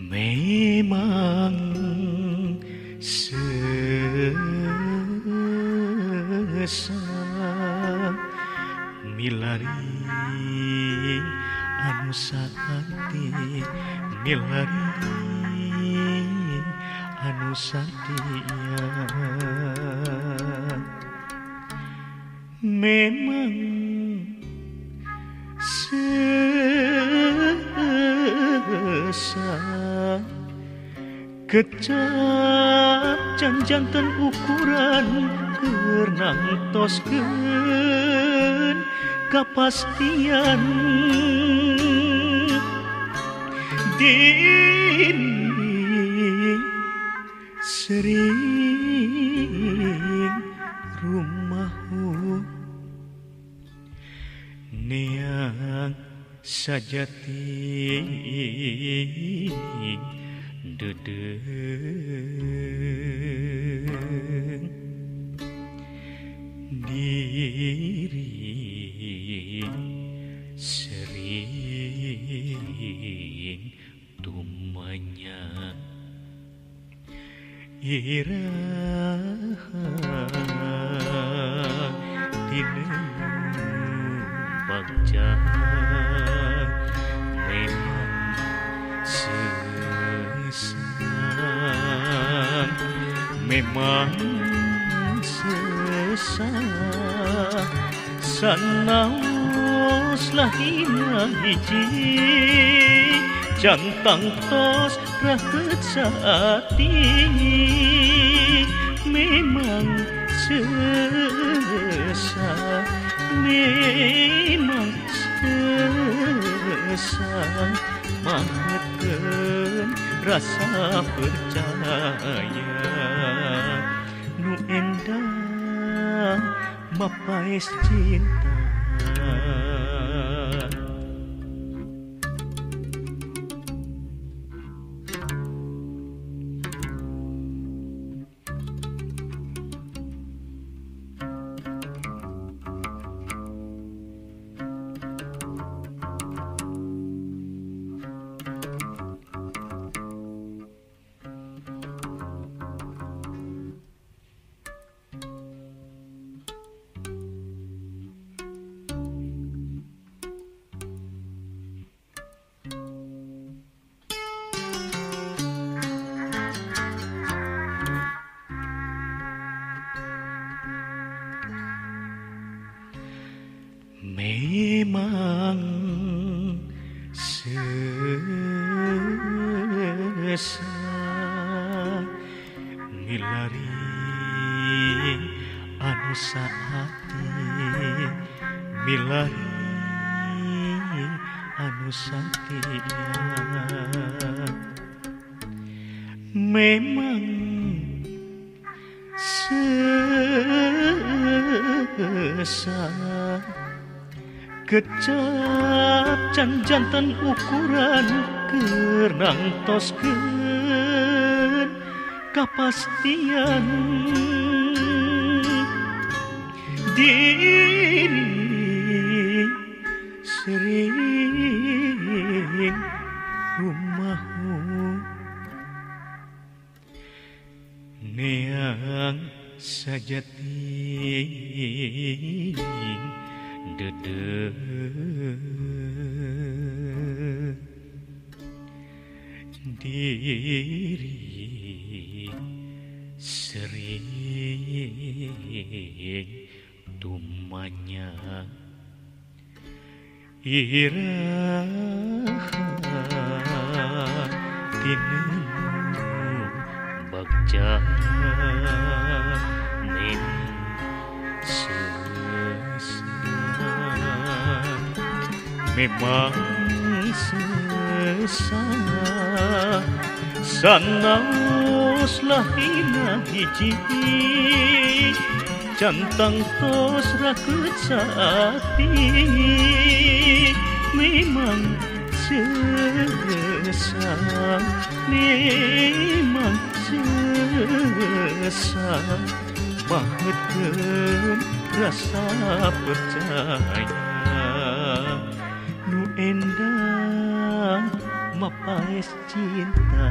Memang sesah milari anu saati milari anu satia memang sesah kecap jantan ukuran kerenang toskeun kapastian diri sering rumahu neang sajati dedeng diri sering tumanya iraha tinu bagja memang sesah memang sesah sanaos lahina hiji jantang tos raket saati memang sesah memang sesah mangekeun rasa percaya nu endah mapais cinta memang sesah milari anu saati milari anu satia memang sesah kecap jantan ukuran kerenang toskeun kapastian diri sering rumahu neang sajati dedeng diri sering tumanya iraha tinu bagja memang sesah sanaos lahina hiji jantang tos raket saati memang sesah memang sesah bangetkeun rasa percaya nu endah mapaes cinta